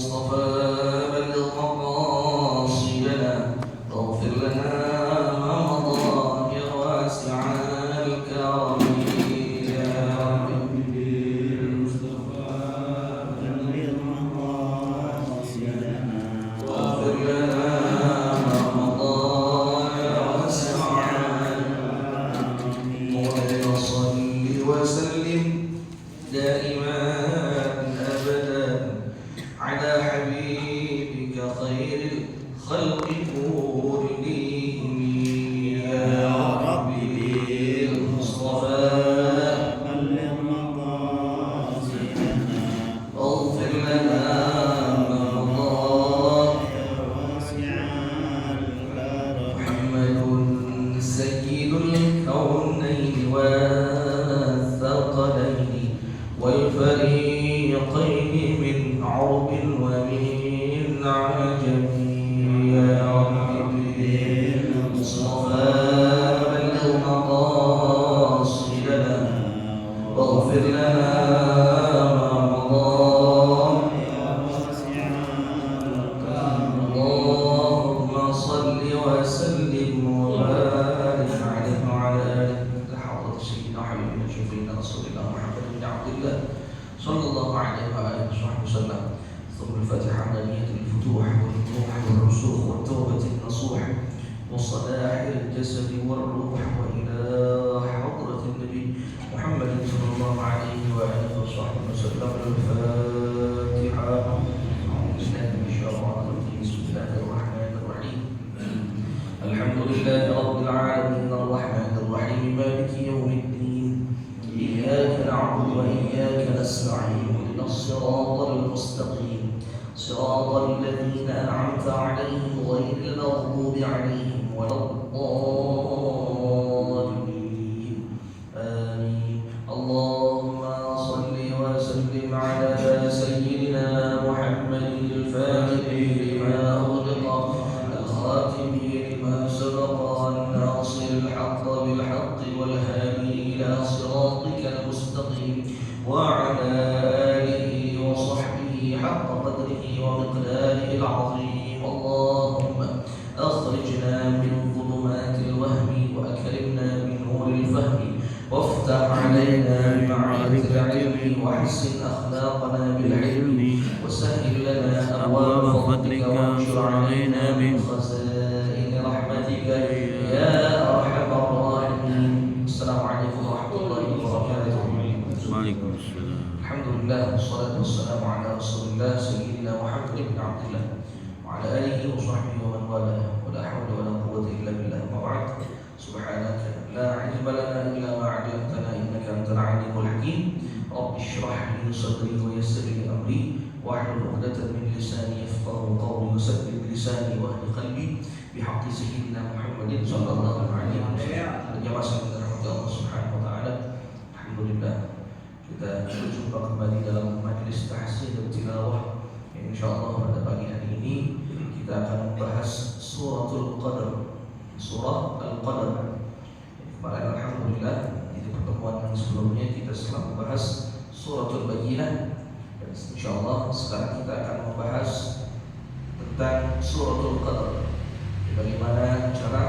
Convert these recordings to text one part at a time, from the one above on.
المصطفى بلغ مقاصدنا واغفر لنا ما مضى يا واسع الكرم يا رب بالمصطفى بلغ مقاصدنا واغفر لنا ما مضى يا واسع الكرم مولاي صل وسلم دائما أبدا على حبيبك خير الخلق كلهم يا رب بالمصطفى بلغ مقاصدنا واغفر لنا ما مضى يا واسع الكرم محمد سيد الكونين والثقلين والفريقين من عرب ومن عجم يا رب بالمصطفى بلغ مقاصدنا واغفر لنا ما مضى يا واسع الكرم اللهم صل وسلم وبارك عليه وعلى آله حضرة سيدنا حبيبنا شفيعنا رسول الله محمد بن عبد الله صلى الله عليه وآله وصحبه وسلم. ثم الفاتحة على نية الفتوح والنوح والرسوخ والتوبة النصوح وصلاح الجسد والروح وإلى حضرة النبي محمد صلى الله عليه وآله وصحبه وسلم. الفاتحة. بسم الله الرحمن الرحيم. الحمد لله رب العالمين الرحمن الرحيم مالك يوم الدين إياك نعبد وإياك نستعين اهدنا الصراط المستقيم صراط الذين أنعمت عليهم غير المغضوب عليهم ولا الضالين آمين. اللهم صل وسلم على سيدنا محمد الفاتح لما أغلق الخاتم لما سبق الناصر الحق بالحق والهادي إلى صراطك المستقيم وعلى آله وصحبه حق قدره ومقداره العظيم. اللهم أخرجنا من ظلمات الوهم وأكرمنا بنور الفهم وافتح علينا بمعرفة العلم وحسن أخلاقنا بالعلم وسهل لنا أبواب فضلك وانشر علينا من خزائن رحمتك يا أرحم الراحمين. السلام عليكم ورحمة الله وبركاته. وعليكم السلام. الحمد لله والصلاة والسلام على رسول الله سيدنا محمد بن عبد الله وعلى آله وصحبه ومن والاه ولا حول ولا قوة إلا بالله. ما بعد. سبحانك لا علم لنا إلا ما علمتنا إنك أنت العليم الحكيم. رب اشرح لي صدري ويسر لي أمري واحلل عقدة من لساني يفقهوا قولي وثبت لساني واهد قلبي بحق سيدنا محمد صلى الله عليه وسلم. Jamaah sekalian Allah Subhanahu wa taala. Alhamdulillah kita berjumpa kembali dalam majelis tahsin dan tilawah. Insyaallah pada pagi hari ini kita akan membahas suratul Qadar. Surah Al-Qadar. Kemarin alhamdulillah di pertemuan yang sebelumnya kita telah membahas suratul Bayyinah. Dan insyaallah sekarang kita akan membahas tentang suratul Qadar. Bagaimana cara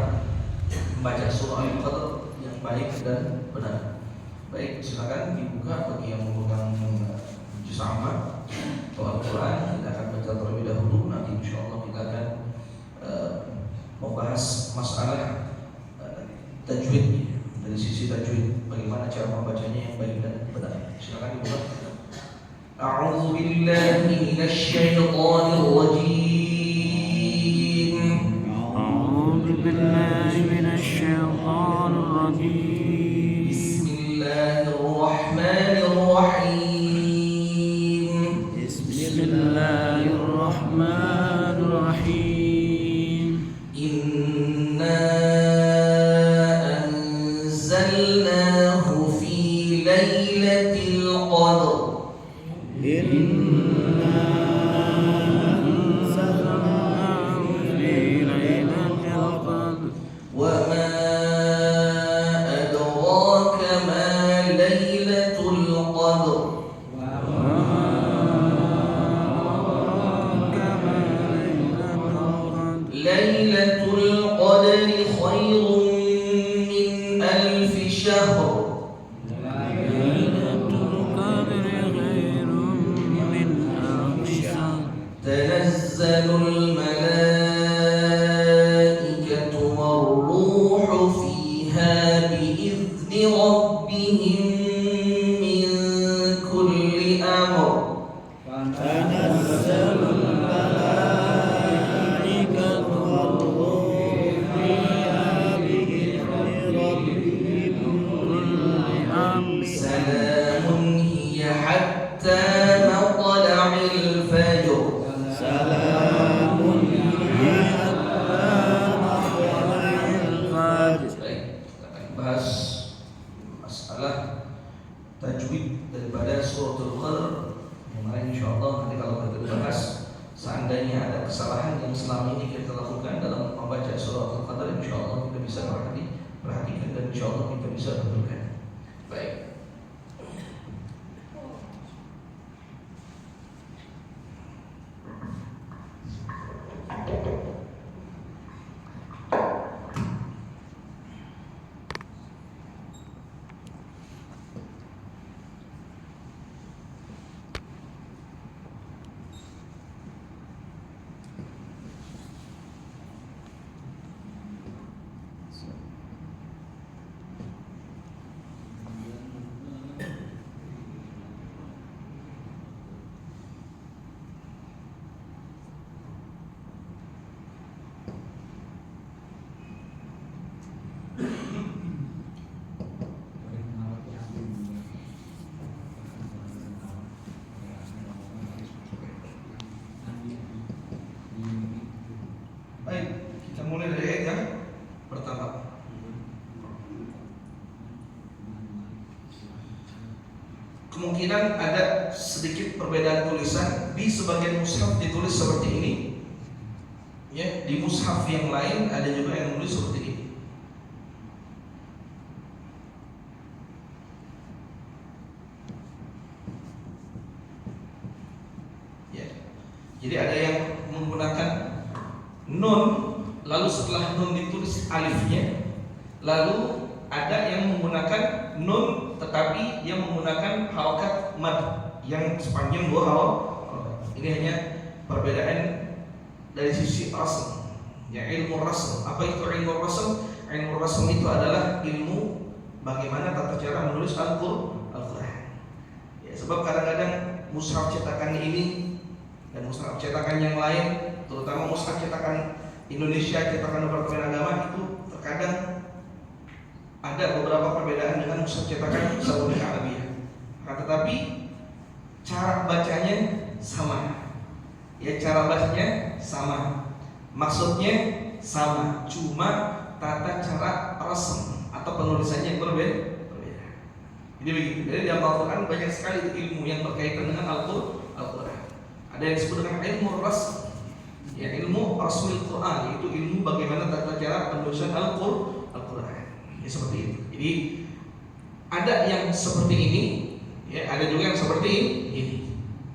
membaca surah Al-Qadar yang baik dan benar. Baik, silakan dibuka bagi yang memegang juz amma atau Al-Quran. Kita akan baca terlebih dahulu. Nanti insyaallah kita akan membahas masalah tajwid, dari sisi tajwid, bagaimana cara membacanya yang baik dan benar. Silakan dibuka. A'udzu billahi minasy syaithanir rajim. A'udzu billahi minasy syaithanir rajim. Bismillahirrahmanirrahim. Bismillahirrahmanirrahim. Inna anzalnahu fi lailatul qadr. Inna anzalnahu fi lailatul qadr. Wa ma adraka Lailatul Qadri khairun min alfi syahr. تنزل الملائكة والروح فيها بإذن ربهم من كل أمر. تنزل الملائكة والروح فيها بإذن ربهم من كل أمر. سلام هي حتى مطلع الفجر. Bahas masalah tajwid daripada suratul Qadr yang mana insyaallah nanti kalau kita bahas, seandainya ada kesalahan yang selama ini kita lakukan dalam membaca suratul Qadr, insyaallah kita bisa perhatikan dan insyaallah kita bisa betulkan. Baik. Kita mulai dari ayat yang pertama. Kemungkinan ada sedikit perbedaan tulisan. Di sebagian mushaf ditulis seperti ini, ya, di mushaf yang lain ada juga yang menulis seperti ini. Ya. Jadi ada yang menggunakan nun, lalu setelah nun ditulis alifnya, lalu ada yang menggunakan nun tetapi yang menggunakan harokat mad yang sepanjang 2 harokat. Ini hanya perbedaan dari sisi rasm, ya, ilmu rasm. Apa itu ilmu rasm? Ilmu rasm itu adalah ilmu bagaimana tata cara menulis Al-Quran. Ya, sebab kadang-kadang mushaf cetakan ini dan mushaf cetakan yang lain, terutama mushaf cetakan Indonesia, cetakan Departemen Agama, itu terkadang ada beberapa perbedaan dengan mushaf cetakan Saudi Arabia. Tetapi cara bacanya sama. Ya, cara bacanya sama. Maksudnya sama, cuma tata cara rasm atau penulisannya yang berbeda. Jadi begitu. Jadi dalam Al-Quran banyak sekali ilmu yang berkaitan dengan Al-Quran. Ada yang disebut dengan ilmu rasm, ya, ilmu rasmul Quran, yaitu ilmu bagaimana tata cara penulisan Al-Quran. Ya, seperti itu. Jadi ada yang seperti ini, ya, ada juga yang seperti ini.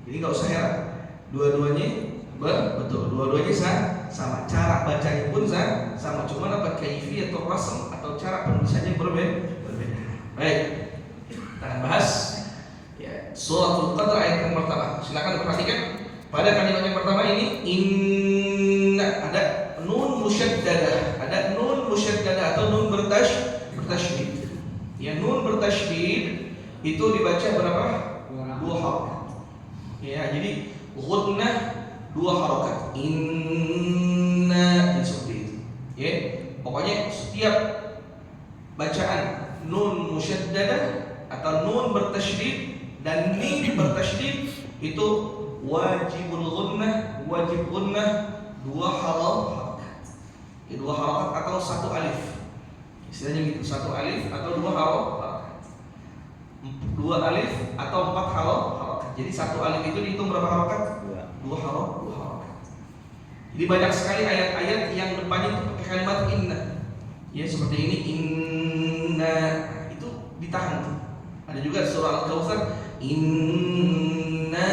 Jadi nggak usah heran, dua-duanya betul, dua-duanya sama. Cara bacanya pun sama, cuma apa kaifi atau rasm atau cara penulisannya berbeda. Baik, kita akan bahas, ya, suratul Qadr ayat yang pertama. Silakan diperhatikan pada kalimat yang pertama ini, inna, ada nun musyaddadah, atau nun bertasydid. Ya, nun bertasydid itu dibaca berapa? 2 harokat. Ya, jadi ghunnah 2 harokat. Inna, seperti itu. Ya, pokoknya setiap bacaan nun musyaddadah atau nun bertasydid dan mim bertasydid itu wajib ghunnah 2 harokat. Ya, 2 harokat atau 1 alif. Istilahnya gitu, 1 alif atau 2 harokat. 2 alif atau 4 harokat. Jadi 1 alif itu dihitung berapa harokat? 2 harokat. Jadi banyak sekali ayat-ayat yang depannya itu pakai kalimat inna. Ya, seperti ini, inna, itu ditahan tuh. Ada juga surah Al-Kautsar, inna,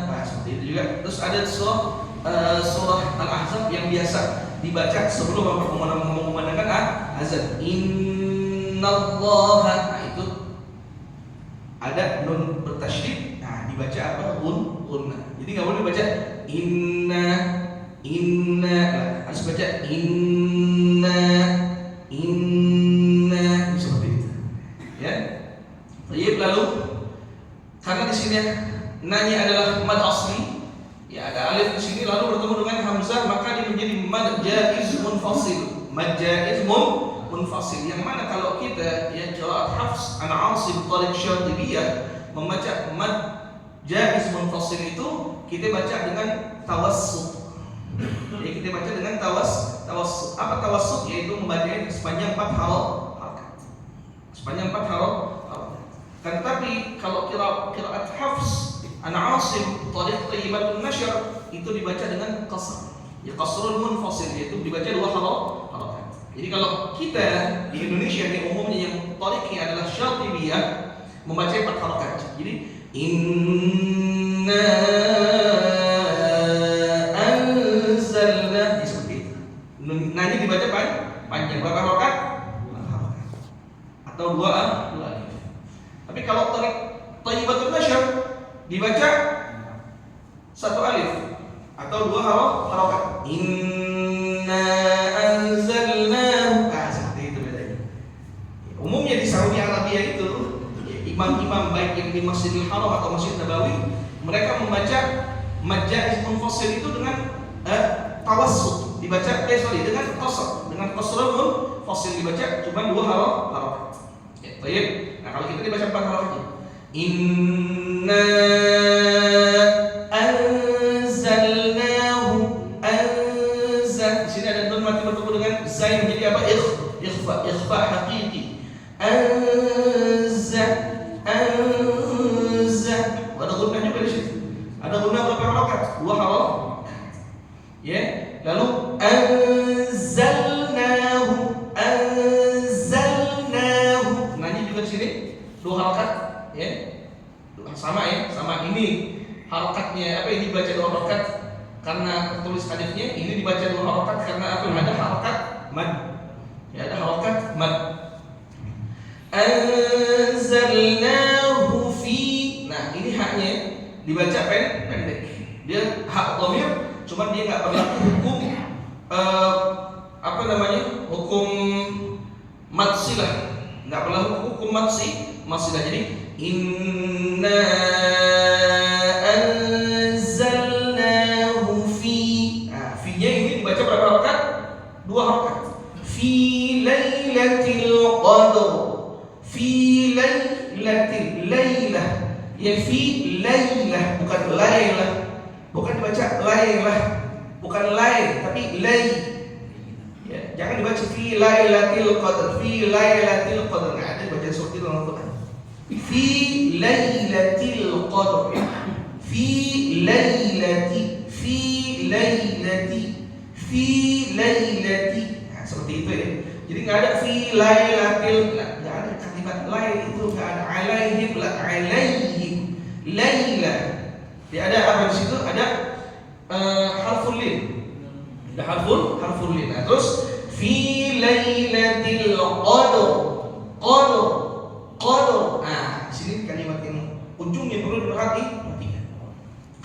nah, seperti itu juga. Terus ada surah surah Al-Ahzab yang biasa dibaca sebelum mengumandangkan azan. Innallaha, nah itu ada nun bertasydid. Nah, dibaca apa? Gunna. Jadi nggak boleh baca inna, harus baca inna seperti itu. Ya. Baik, lalu karena di sini nanya adalah mad asli, ya ada alif di sini lalu bertemu dengan hamzah, maka dia menjadi mad jaiz munfasil. Mad jaiz munfasil yang mana kalau kita ya qiraat Hafs an Asim Tariq Syatibiyah membaca mad jaiz munfasil itu kita baca dengan tawassut. Jadi kita baca dengan tawassut. Apa tawassut? Yaitu membaca sepanjang 4 harakat. Sepanjang 4 harakat. Kan tapi kalau qiraat Hafs an Asim Tariq Thayyibatun Nashr itu dibaca dengan qasr. Ya qasrul munfasil, yaitu dibaca 2 harakat. Jadi kalau kita di Indonesia ini umumnya yang tariqnya adalah Syatibiyah membaca 4 harakat. Jadi inna anzalna seperti itu. Nanya dibaca panjang berapa harakat? 4 harakat. Atau 2 alif. Tapi kalau tariq Thayyibatun Nashr dibaca 1 alif atau 2 harakat. Inna anzalnahu. Seperti itu bedanya. Umumnya di Saudi Arabia itu imam-imam baik yang di Masjidil Haram atau Masjid Nabawi, mereka membaca mad jaiz munfasil itu dengan tawassut, dibaca dengan qasr, dengan qasrul munfasil dibaca cuma 2 harakat. Ya, baik. Nah, kalau kita dibaca 4 harakat. Inna anzalnahu anzal. Di sini ada nun mati bertemu dengan zain menjadi apa? Ikhfa haqiqi. Anzal. Ada gunnah juga di situ. Ada gunnah berapa harakat? 2 harakat. Ya. Lalu anzalnahu. Nanya juga di sini 2 harakat. Ya. Sama ya, sama ini harakatnya apa ini dibaca 2 harakat karena tertulis alifnya, ini dibaca 2 harakat karena apa? Ada harakat mad. Ya, ada harakat mad. Anzalnahu fi. Nah, ini haknya dibaca pendek. Dia hak dhamir, cuma dia enggak berlaku hukum hukum madsilah. Enggak berlaku hukum madsilah. Jadi inna anzalnahu fi. Nah, fi-nya ini dibaca berapa harakat? 2 harakat. Fi lailatul qadr. Fi lailah. Ya fi lailah, bukan lailah. Bukan dibaca lailah. Bukan lail, tapi lai. Ya, jangan dibaca fi lailatul qadr. Fi lailatul qadr. Nah, ada baca seperti itu dalam Al-Qur'an. Fi lailatul qadr. Fi lailati. Nah, seperti itu ya. Jadi enggak ada fi lailatil, enggak ada kalimat lail itu, enggak ada alaihim, laila. Dia ada apa di situ? Ada harful lin. Ada harful lin. Nah, terus fi lailatil qadr. Nah, di sini kalimat yang ujungnya perlu diperhatikan.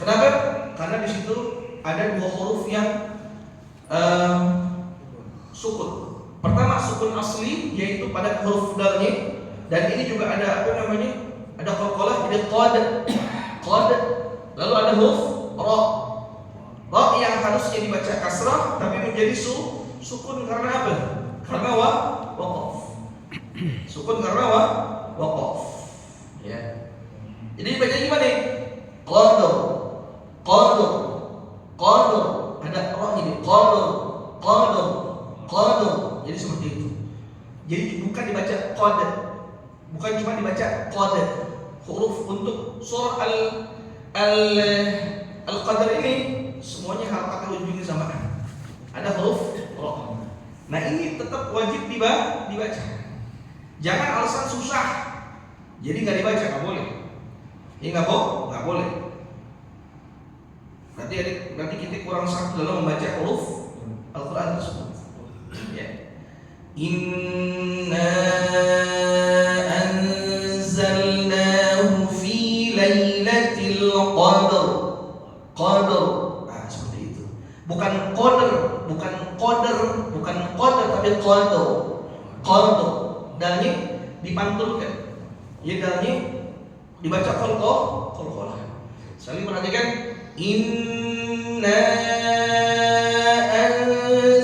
Kenapa? Karena di situ ada 2 huruf yang sukun. Pertama sukun asli yaitu pada huruf dalnya, dan ini juga ada ada qalqalah, jadi qad. Lalu ada huruf ra. Ra yang harusnya dibaca kasrah tapi menjadi sukun karena apa? Karena waqaf. Sukun karena waqaf. Ya. Jadi baca gimana? Qadr. Ada ra ini qadr. Jadi seperti itu. Jadi bukan dibaca qad. Bukan cuma dibaca qad. Huruf untuk surah Al-Qadr ini semuanya harakat ujungnya sama. Ada huruf ra. Nah, ini tetap wajib dibaca. Jangan alasan susah jadi nggak dibaca, nggak boleh. Ini nggak boleh. Berarti kita kurang satu dalam membaca huruf Al-Quran tersebut. Ya. Inna anzalnahu fi lailatul qadar. Qadar. Nah, seperti itu. Bukan qadar, tapi qadar. Qadar. Dalnya dipantulkan. Ya, dalnya dibaca qalqalah. Sekali perhatikan, inna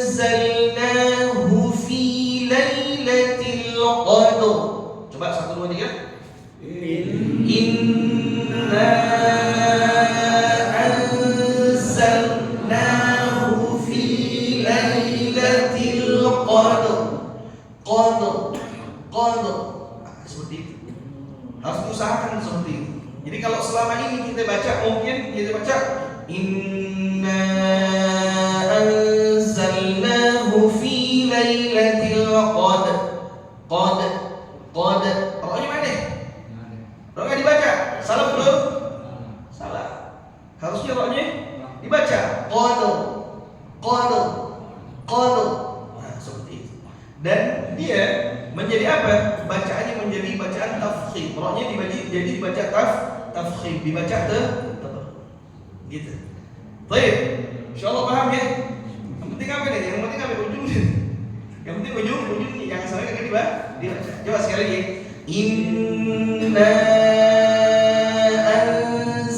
anzalnahu fi lailatul qadar. Coba 1 2 3. Inna anzalnahu fi lailatul qadar. Qadar. Seperti itu. Harus diusahakan seperti itu. Jadi kalau selama ini kita baca, mungkin kita baca inna anzalnahu fi lailatul qadar. Roknya mana? Roknya dibaca. Salah belum? Salah. Harusnya roknya dibaca. Qadar. Nah, seperti itu. Dan dia menjadi apa? Bacaannya menjadi bacaan tafkhim. Roknya dibaca tafkhim, dibaca gitu. Baik, insyaallah paham ya. Yang penting apa nih? Yang penting apa ujungnya? Yang penting ujungnya yang salah kan dibaca. Coba sekali lagi. Inna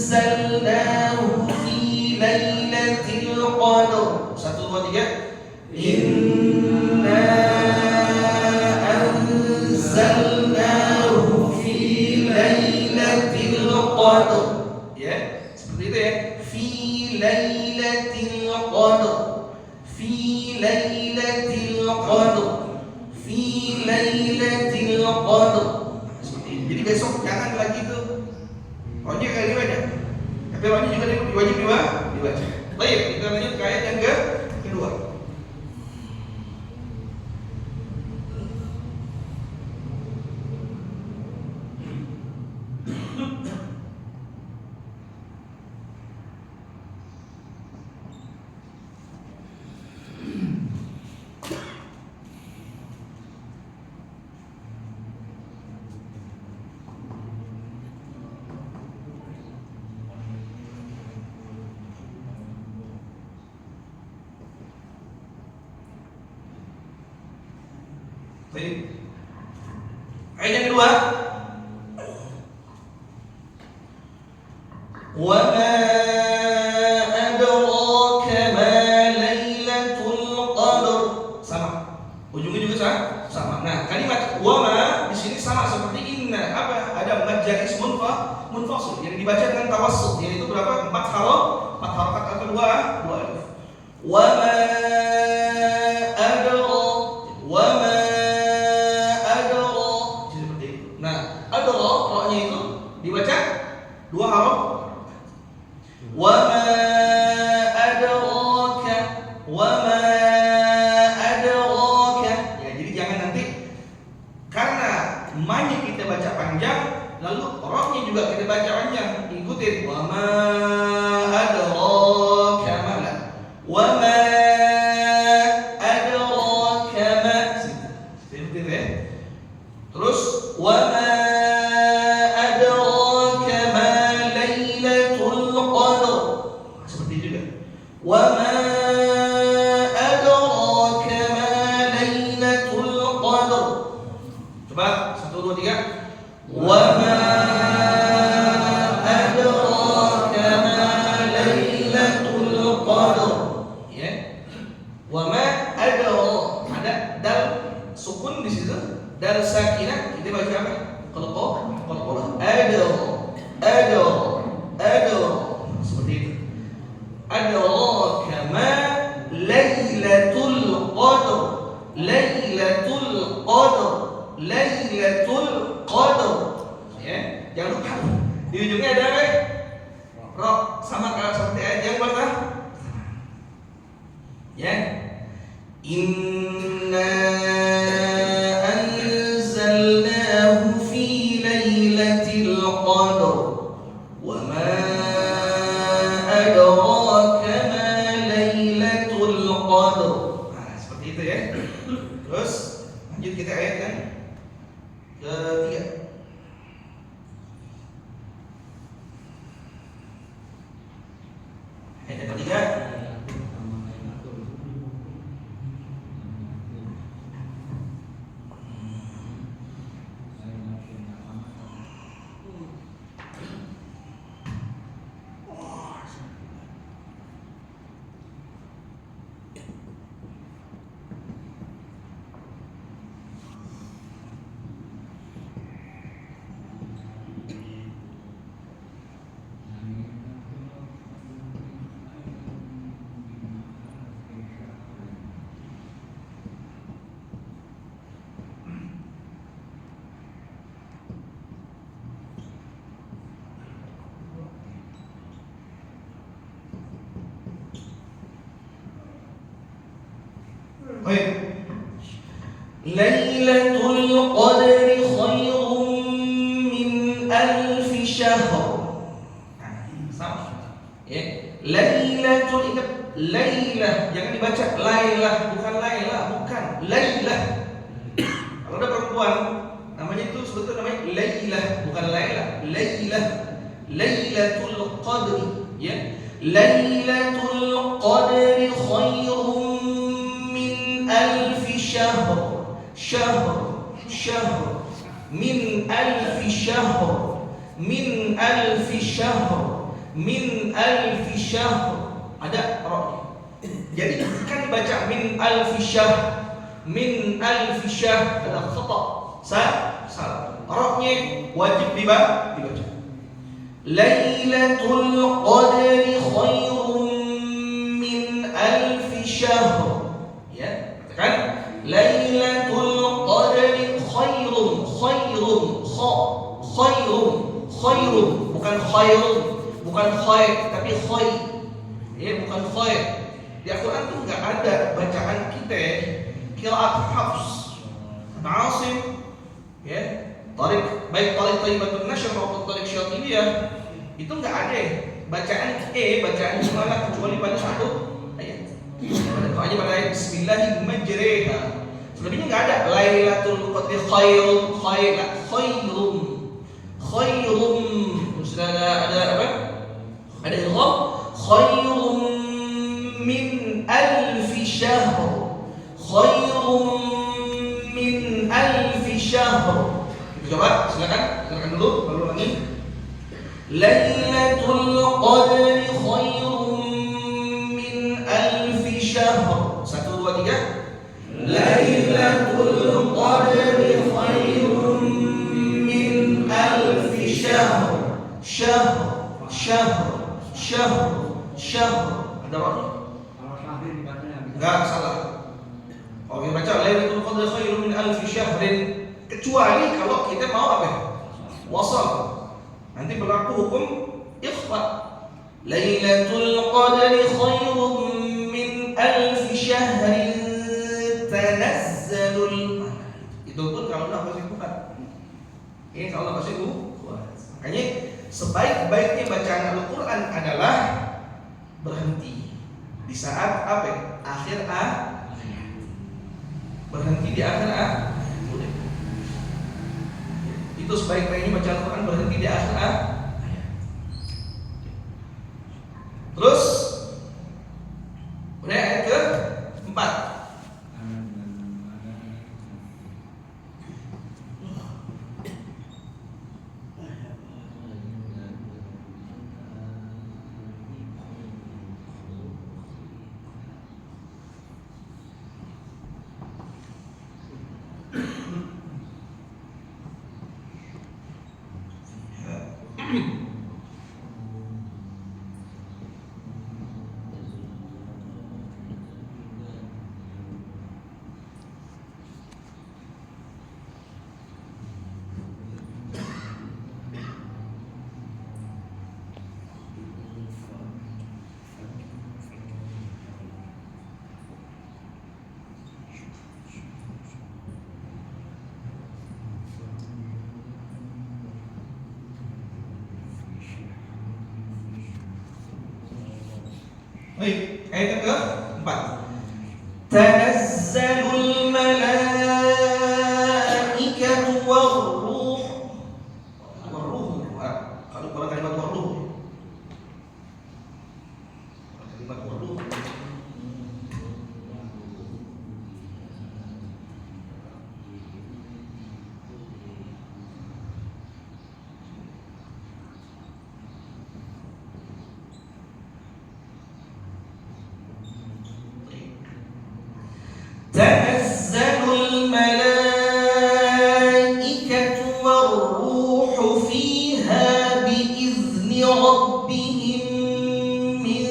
anzalnahu fi lailatul qadar. 1 2 3. Inna anzalnahu fi lailatul qadar. Ya, seperti itu ya. Fi lailatul qadar. Fi lailatul qadar. Fi lailatul qadar. Seperti itu. Jadi besok jangan lagi tuh roknya kayak dibaca. Tapi roknya juga wajib dibaca. Baik, kita lanjut ke ayat yang kedua. Baik. Ayat yang kedua. Wa ma adraka ma lailatul qadar. Sama. Ujungnya juga sama. Nah, kalimat wa ma di sini sama seperti inna. Apa? Ada mad jaiz munfasil yang dibaca dengan tawassut, yaitu berapa? 4 harakat atau 2 alif. Wa ma dibaca 2 huruf. Wa ma adraka. Ya, jadi jangan nanti karena ma-nya kita baca panjang, lalu ra-nya juga kita baca panjang. Ikutin wa ma adraka ma. Wa ma adraka ma. Seperti itu ya. Terus wa ma wa ma adraka ma lailatul qadar. Coba 1 2 3. Wa ma adraka ma lailatul qadar. Ya. Wa ma ada dal sukun di situ, dal sakinah, kita baca apa? Qalqalah. Adra. Seperti itu. Adraka ma lailatul qadar. Ya, jangan lupa di ujungnya ada apa? Ra, sama kayak seperti ayat yang pertama. Ya. Inna anzalnahu fi lailatul qadar. Wa ma adraka itu ya. Terus lanjut kita ayat yang ketiga. Ayat yang ketiga. Lailatul Qadri khairun min alfi syahr. Nah, sama. Ya. Lailatul, ingat Lailah, jangan dibaca Lailah, bukan Lailah, bukan Lailah. Kalau ada perempuan namanya itu sebetulnya namanya Lailah, bukan Lailah. Lailah, Lailatul Qadri, ya. Lailatul Qadri khairun min alfi syahr. Syahr min alfi syahr, min alfi syahr, min alfi syahr. Ada ra. Jadi kan dibaca min alfi syahr, min alfi syahr, ada khata. Salah. Ra-nya wajib dibaca. Lailatul Qadri khairun min alfi syahr. Ya, katakan Lailatul Qadri khairun, bukan khairun, bukan khair, tapi khair. Ya, bukan khair. Di Al-Quran tuh nggak ada bacaan kita qiraat Hafs, Asim, ya, tarik baik tarik Thayyibatun Nashr maupun tarik Syatibiyah itu nggak ada bacaan bacaan gimana kecuali pada satu ayat. Doanya pada ayat Bismillahirrahmanirrahim majriha. Selebihnya nggak ada. Lailatul Qadri khairun. Sudah ada apa? Ada idgham. Khairun min alfi syahr. Khairun min alfi syahr. Coba silakan dulu baru lagi. Lailatul Qadri khairun min alfi syahr. 1 2 3. Lailatul Qadri khairun min alfi syahr. Syahr. Ada apa? Kalau syahrin dibacanya enggak salah. Kalau kita baca Lailatul Qadri khairun min alfi syahrin, kecuali kalau kita mau apa? Wasal. Nanti berlaku hukum ikhfa. Lailatul Qadri khairun min alfi syahrin tanazzalul. Itu pun kalau udah pasti bukan. Ini kalau udah pasti bukan. Makanya sebaik-baiknya bacaan Al-Quran adalah berhenti di saat apa? Akhir ayat. Berhenti di akhir ayat. Itu sebaik-baiknya baca Al-Quran, berhenti di akhir ayat. Terus udah ayat ke-4. Baik, ayat yang ke-4. tanazzalul malaikatu war-ruh. War-ruh. Kalau kalimat war-ruh. Kalimat war-ruh. Tanazzalul malaikatu war-ruhu fiha biizni rabbihim min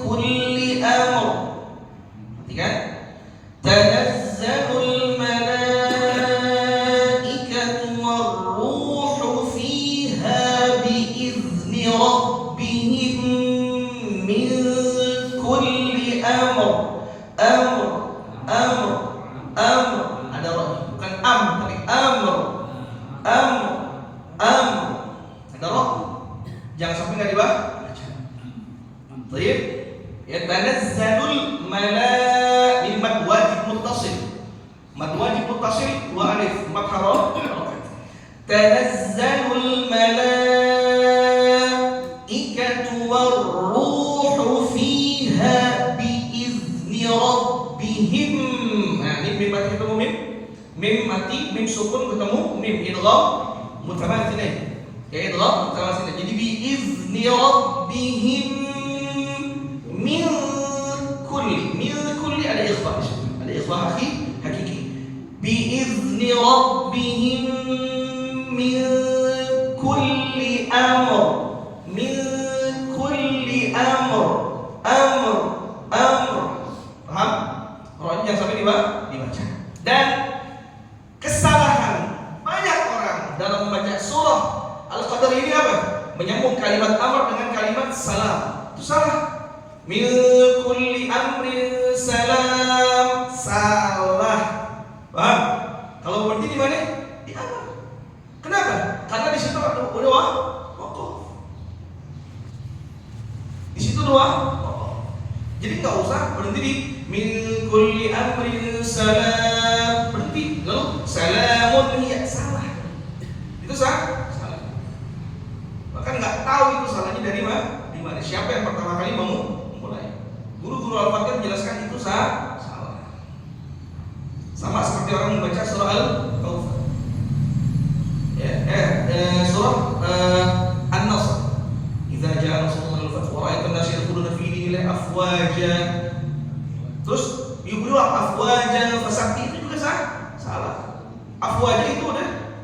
kulli amr. Perhatikan. Tanazzalul malaikatu war-ruhu fiha biizni rabbihim min kulli amr. Amr, ada roh, bukan tapi amr, ada roh. Jangan sampai nggak dibaca. Baik, ya tanazzalul malaikatu mad wajib muttasil. Mad wajib muttasil 2 alif, 4 harakat. Tanazzalul malaikatu war-ruhu fiha biizni rabbihim. Nah, ini mim mati ketemu mim mati, mim sukun ketemu mim idgham mutamatsinain. Ya idgham mutamatsinain. Jadi bi izni rabbihim min kulli ada ikhfa. Ada ikhfa hakiki. Bi izni rabbihim min kulli amr. Paham? Rohnya yang sampai dibaca. Dan kesalahan banyak orang dalam membaca surah Al-Qadr ini apa? Menyambung kalimat amr dengan kalimat salam. Itu salah. Min kulli amrin salam. Salah. Paham? Kalau berarti di mana? Di amr. Kenapa? Karena di situ ada waqaf. Di situ dua. Jadi nggak usah berhenti di min kulli amrin salam, berhenti lalu salamun hiya, salah. Itu salah. Bahkan nggak tahu itu salahnya dari mana. Siapa yang pertama kali memulai? Guru-guru Al-Fatihah menjelaskan itu salah. Sama seperti orang membaca surah Al-Kautsar. Surah An-Nasr. Idza jaa nasrullahi wal fath wa ra'aitan nasa yadkhuluna fi dinillahi afwaja. Terus yuqulu afwaja fasabbi, itu juga salah. Afwaja itu udah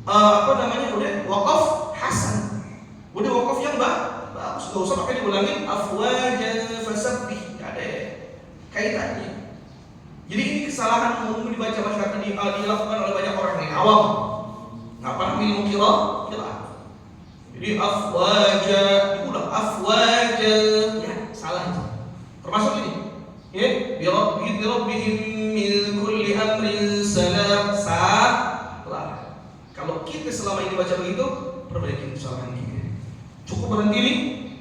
udah waqaf hasan. Udah waqaf yang bagus, enggak usah pakai diulangin afwaja fasabbi, enggak ada kaitannya. Jadi ini kesalahan umum dibaca masyarakat dilakukan oleh banyak orang yang awam. Enggak paham ilmu qiraat. Jadi afwaja, diulang afwaja, ya salah itu. Termasuk ini, ya, bi rabbihim min kulli amrin salam, salah. Kalau kita selama ini baca begitu, perbaiki kesalahan kita. Cukup berhenti nih.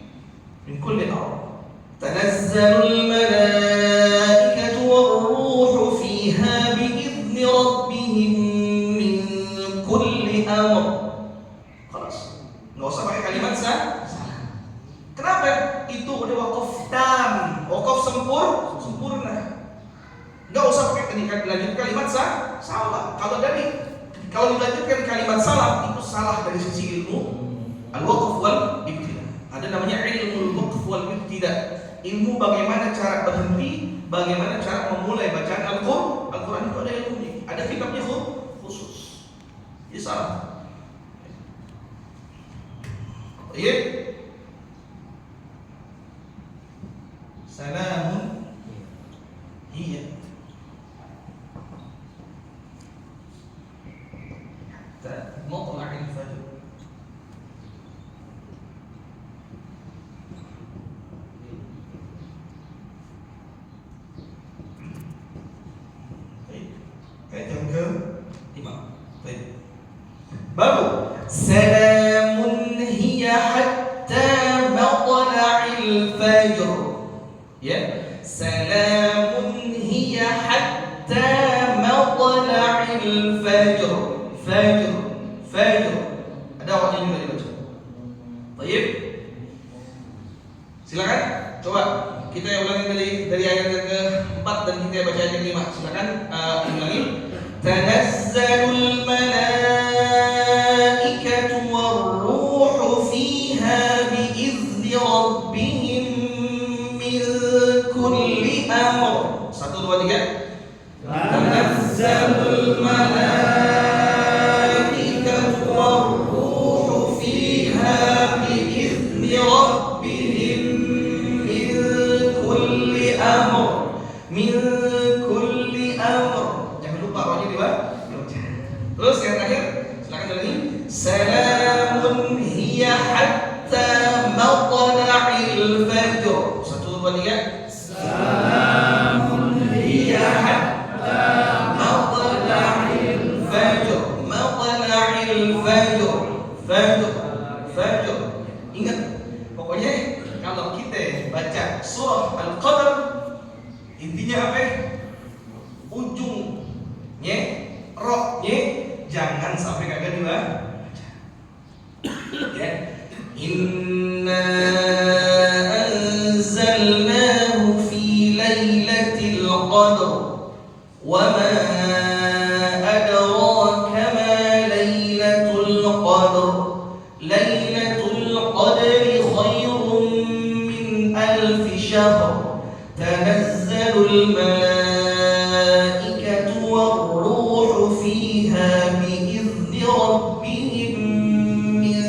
Min kulli amr. Tanazzalul malaikatu war-ruhu fiha bi idzni rabbihim min kulli amr. Nggak usah pakai kalimat salah. Kenapa? Itu udah waqaf tam, waqaf sempurna. Nggak usah pakai dilanjutkan kalimat salah. Kalau dilanjutkan kalimat salah, itu salah dari sisi ilmu al-waqf wal ibtida. Ada namanya ilmu al-waqf wal ibtida. Ilmu bagaimana cara berhenti, bagaimana cara memulai bacaan Al-Quran itu ada ilmunya. Ada kitabnya khusus. Ini salah. Iya. Salamun hiya hatta matla'il fajr. Ayat yang ke-5. Baik. Baru salamun hiya hatta matla'il fajr. Ya, salamun hiya hatta hatta matla'il fajr. Fajr. Ada awalnya juga dibaca. Baik. Silakan. Coba kita ulangi dari ayat yang ke-4 dan kita baca ayat yang ke-5. Silakan ulangi. Tanazzalul malaikatu war-ruhu fiha bi'izni rabbihim min kulli amr. 1 2 3. Tanazzalul malaikatu war-ruhu fiha bi'izni rabbihim min kulli amr. Jangan lupa awalnya dibaca. Terus yang terakhir, silakan ulangi. Salamun hiya hatta matla'il fajr. 1 2 3. Salamun hiya hatta matla'il fajr. Matla'il fajr. Fajr. Ingat, pokoknya kalau kita baca surah Al-Qadar, intinya apa? Ujungnya, rohnya jangan sampai kagak dibaca. Ya. Inna anzalnahu fi lailatul qadr wa ma adraka ma lailatul qadr. Lailatul qadri khairun min alf shahr. Tanazzalul malaikatu war-ruhu fiha bi'izni rabbihim min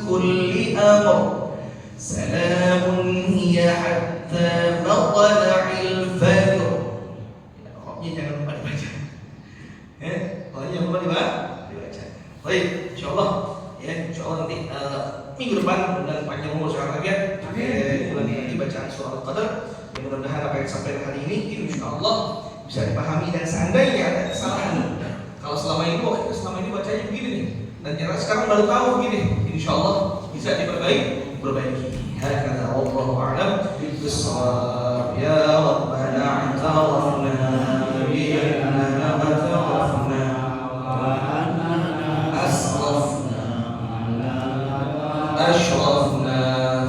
kulli amr. Salamun hiya hatta matla'il fajr. Roknya jangan lupa dibaca. Roknya jangan lupa dibaca. Baik, insyaallah ya, insyaallah nanti minggu depan dan panjang umur sekarang ya. Ulangi nanti bacaan surah Al-Qadar. Mudah-mudahan apa yang disampaikan hari ini insyaallah bisa dipahami, dan seandainya ada kesalahan, kalau selama ini bacanya begini nih dan ternyata sekarang baru tahu begini, insyaallah bisa diperbaiki. Hakadha wallahu a'lam bis-shawab. Ya Rabbana i'tarafna bi annana atrafna wa annana asrafna ashrafna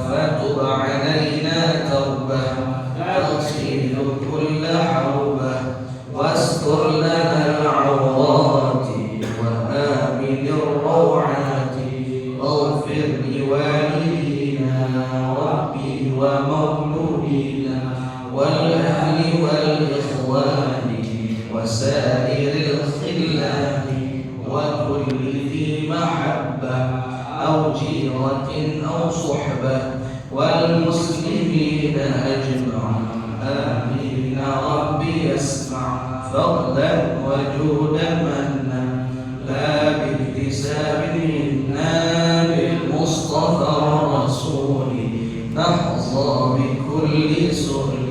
fatub 'alaina tawbah تغسل كل حوبة واستر لنا العورات وآمن الروعات واغفر لوالدينا ربي ومولودينا والأهل والإخوان وسائر الخلان وكل ذي محبة أو جيرة أو صحبة والمسلمين أجمعين. آمين ربي اسمع فضلا وجودا منا لا باكتساب منا بالمصطفى الرسول نحظى بكل سهل.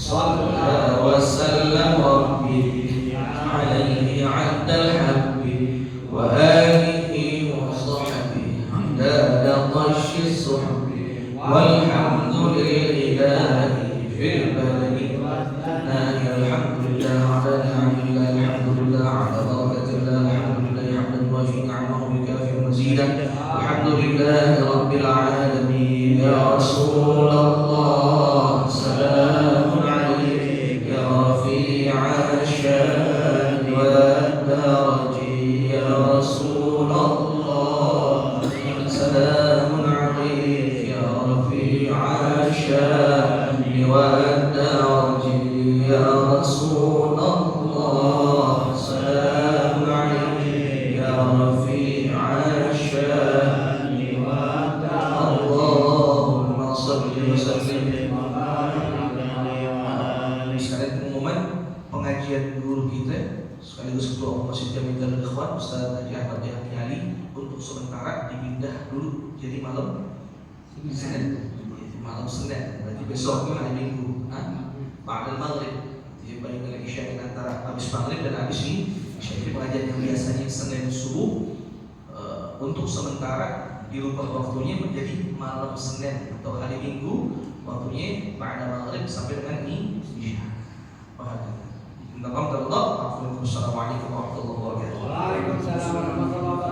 صلى وسلم ربي عليه عد الحب وآله وصحبه عداد طش السحب. والحمد لله في البلد والثناء. الحمد لله على نعم الله، الحمد لله على بركة الله، الحمد لله حمدا يوافي نعمه بكافٍ مزيدا. الحمد لله رب العالمين. يا رسول الله سلام عليك يا رفيع الشان والدرج. يا رسول الله سلام عليك يا رفيع الشان والدرج. يا رسول الله سلام عليك يا رفيع الشان والدرج. اللهم صل وسلم. Sekalian pengumuman pengajian guru kita sekaligus ketua Masjid Jami Darul Ikhwan Ustaz Haji Ahmad Yahya Ali untuk sementara dipindah dulu jadi malam Senin. Malam Senin berarti besok hari Minggu ba'da maghrib. Jadi baik Isya antara habis maghrib dan habis Isya. Jadi pengajian yang biasanya Senin subuh untuk sementara dirubah waktunya menjadi malam Senin atau hari Minggu, waktunya ba'da maghrib sampai dengan Isya. Paham? Assalamualaikum warahmatullahi wabarakatuh. Waalaikumsalam warahmatullahi wabarakatuh.